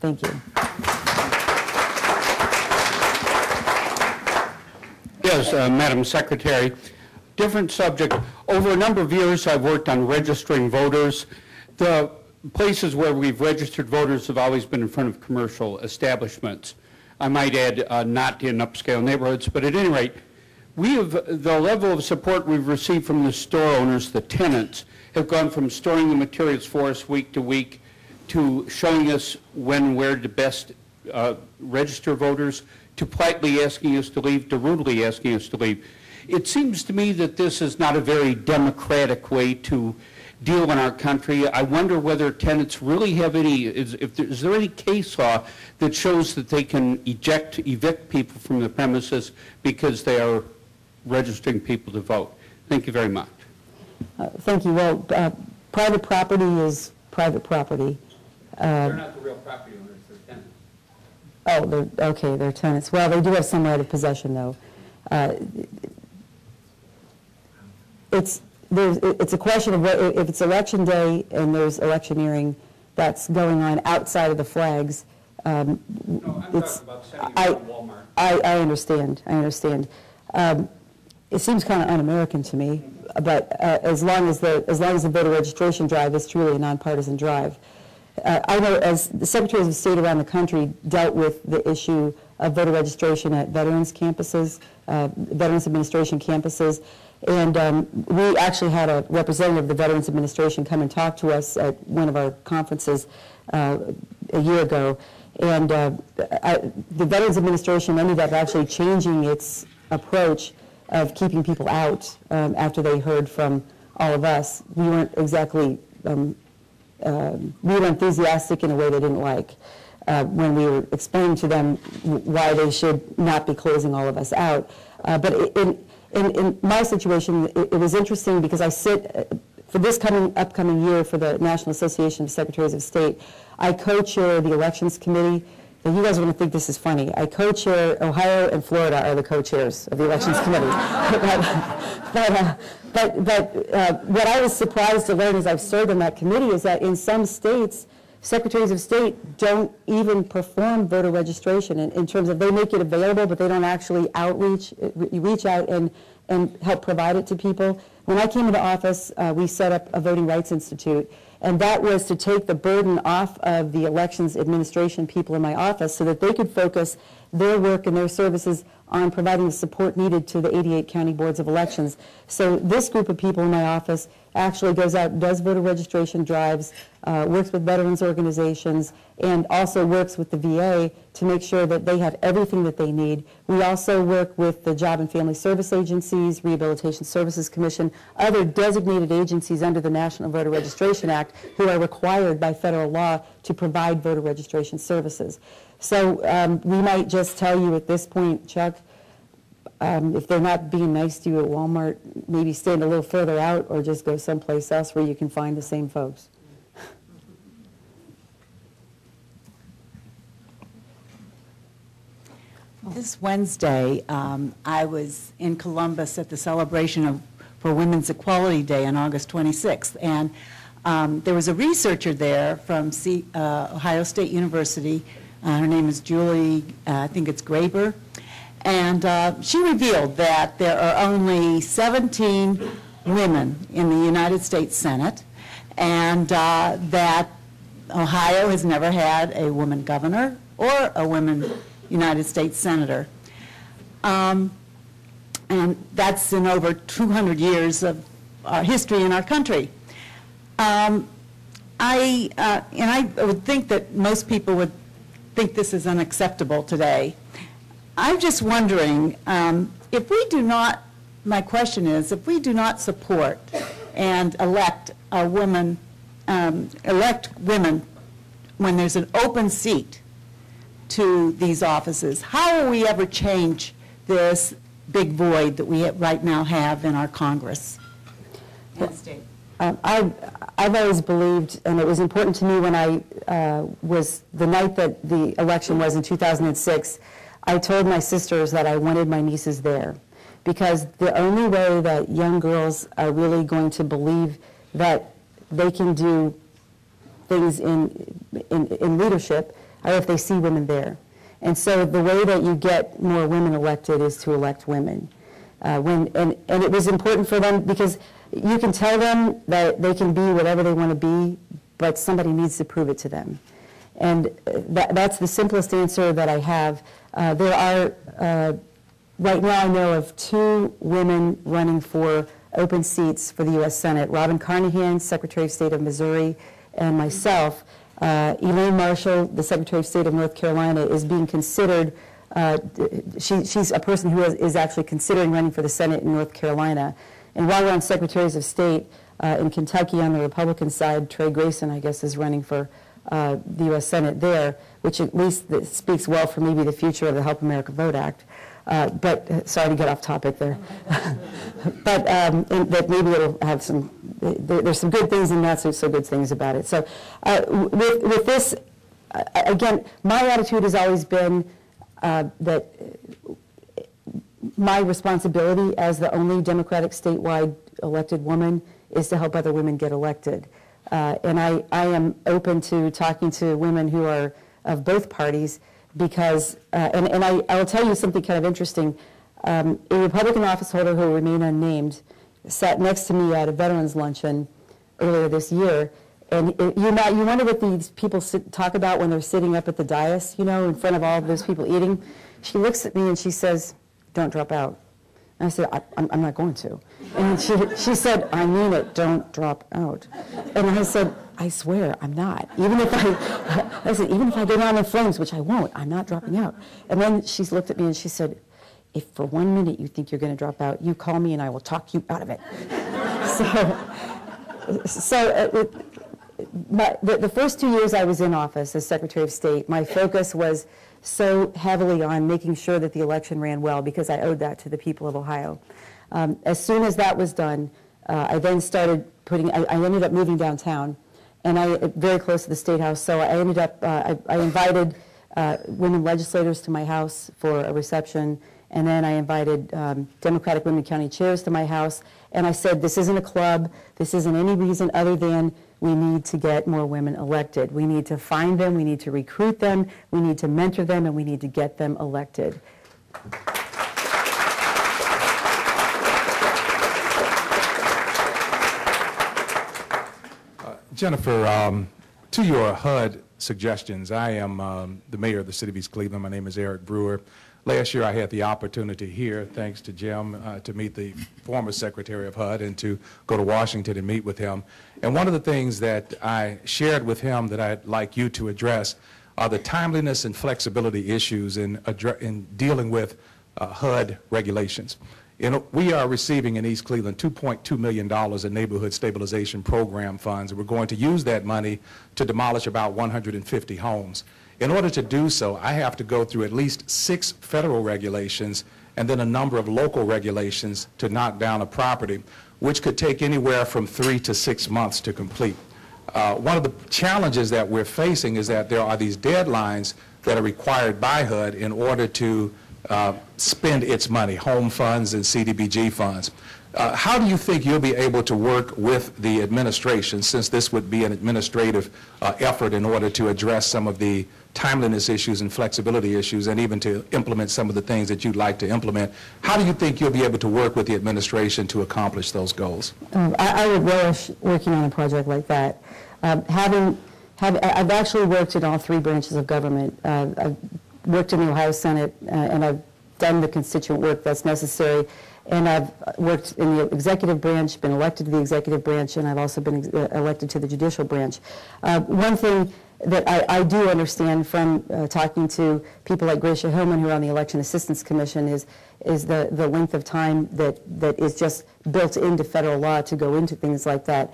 Thank you. Yes, Madam Secretary. Different subject. Over a number of years, I've worked on registering voters. The places where we've registered voters have always been in front of commercial establishments. I might add, not in upscale neighborhoods, but at any rate, the level of support we've received from the store owners, the tenants, have gone from storing the materials for us week to week to showing us when and where to best register voters, to politely asking us to leave, to rudely asking us to leave. It seems to me that this is not a very democratic way to deal in our country. I wonder whether tenants really have any, is there any case law that shows that they can evict people from the premises because they are registering people to vote? Thank you very much. Thank you. Well, private property is private property. They're not the real property owners, they're tenants. Oh, okay, they're tenants. Well, they do have some right of possession, though. It's a question of what, if it's election day and there's electioneering that's going on outside of the flags. No, I'm talking about setting around Walmart. I understand. I understand. It seems kind of un-American to me, but as long as the voter registration drive is truly a nonpartisan drive. I know as the secretaries of state around the country dealt with the issue of voter registration at veterans campuses, Veterans Administration campuses, and we actually had a representative of the Veterans Administration come and talk to us at one of our conferences a year ago, and the Veterans Administration ended up actually changing its approach of keeping people out after they heard from all of us. We weren't exactly we were enthusiastic in a way they didn't like when we were explaining to them why they should not be closing all of us out. But in my situation, it was interesting because I sit, for this upcoming year for the National Association of Secretaries of State, I co-chair the Elections Committee. And you guys are going to think this is funny. I co-chair, Ohio and Florida are the co-chairs of the Elections Committee. But what I was surprised to learn as I've served on that committee is that in some states, secretaries of state don't even perform voter registration in terms of they make it available, but they don't actually reach out and help provide it to people. When I came into office, we set up a Voting Rights Institute, and that was to take the burden off of the elections administration people in my office so that they could focus their work and their services on providing the support needed to the 88 county boards of elections. So this group of people in my office actually goes out, does voter registration drives, works with veterans organizations, and also works with the VA to make sure that they have everything that they need. We also work with the Job and Family Service Agencies, Rehabilitation Services Commission, other designated agencies under the National Voter Registration Act who are required by federal law to provide voter registration services. So we might just tell you at this point, Chuck, if they're not being nice to you at Walmart, maybe stand a little further out or just go someplace else where you can find the same folks. This Wednesday, I was in Columbus at the celebration for Women's Equality Day on August 26th, and there was a researcher there from Ohio State University. Her name is Julie, I think it's Graber, and she revealed that there are only 17 women in the United States Senate, and that Ohio has never had a woman governor or a woman United States Senator. And that's in over 200 years of history in our country. I would think that most people would think this is unacceptable today. I'm just wondering if we do not, my question is, if we do not support and elect women when there's an open seat to these offices, how will we ever change this big void that we right now have in our Congress and state? I've always believed, and it was important to me when I was, the night that the election was in 2006, I told my sisters that I wanted my nieces there, because the only way that young girls are really going to believe that they can do things in leadership or if they see women there. And so the way that you get more women elected is to elect women. And it was important for them because you can tell them that they can be whatever they want to be, but somebody needs to prove it to them. And that's the simplest answer that I have. There are, right now I know of 2 women running for open seats for the U.S. Senate, Robin Carnahan, Secretary of State of Missouri, and myself. Elaine Marshall, the Secretary of State of North Carolina, is being considered, she's a person who is actually considering running for the Senate in North Carolina. And while we're on Secretaries of State, in Kentucky on the Republican side, Trey Grayson, I guess, is running for the U.S. Senate there, which at least speaks well for maybe the future of the Help America Vote Act. But sorry to get off topic there. But that maybe it'll have some, there's some good things and not so good things about it. So with this, again, my attitude has always been that my responsibility as the only Democratic statewide elected woman is to help other women get elected. And I am open to talking to women who are of both parties because, and I will tell you something kind of interesting. A Republican office holder who will remain unnamed sat next to me at a veterans luncheon earlier this year. And you wonder what these people talk about when they're sitting up at the dais, you know, in front of all of those people eating. She looks at me and she says, "Don't drop out." And I said, I'm not going to. And she said, "I mean it, don't drop out." And I said, "I swear, I'm not. Even if I said, even if I go down in flames, which I won't, I'm not dropping out." And then she looked at me and she said, "If for 1 minute you think you're going to drop out, you call me and I will talk you out of it." The first 2 years I was in office as Secretary of State, my focus was so heavily on making sure that the election ran well because I owed that to the people of Ohio. As soon as that was done, I then started I ended up moving downtown, and very close to the State House, so I ended up, I invited women legislators to my house for a reception, and then I invited Democratic Women County chairs to my house, and I said, this isn't a club, this isn't any reason other than we need to get more women elected. We need to find them, we need to recruit them, we need to mentor them, and we need to get them elected. Jennifer, to your HUD suggestions, I am the mayor of the city of East Cleveland. My name is Eric Brewer. Last year I had the opportunity here, thanks to Jim, to meet the former Secretary of HUD and to go to Washington and meet with him. And one of the things that I shared with him that I'd like you to address are the timeliness and flexibility issues in dealing with HUD regulations. We are receiving in East Cleveland $2.2 million in neighborhood stabilization program funds, and we're going to use that money to demolish about 150 homes. In order to do so, I have to go through at least 6 federal regulations and then a number of local regulations to knock down a property, which could take anywhere from 3 to 6 months to complete. One of the challenges that we're facing is that there are these deadlines that are required by HUD in order to spend its money, home funds and CDBG funds. How do you think you'll be able to work with the administration, since this would be an administrative effort in order to address some of the timeliness issues and flexibility issues and even to implement some of the things that you'd like to implement? How do you think you'll be able to work with the administration to accomplish those goals? I would relish working on a project like that. I've actually worked in all 3 branches of government. I've worked in the Ohio Senate, and I've done the constituent work that's necessary. And I've worked in the executive branch, been elected to the executive branch, and I've also been elected to the judicial branch. One thing that I do understand from talking to people like Gracia Hillman, who are on the Election Assistance Commission, is the length of time that is just built into federal law to go into things like that.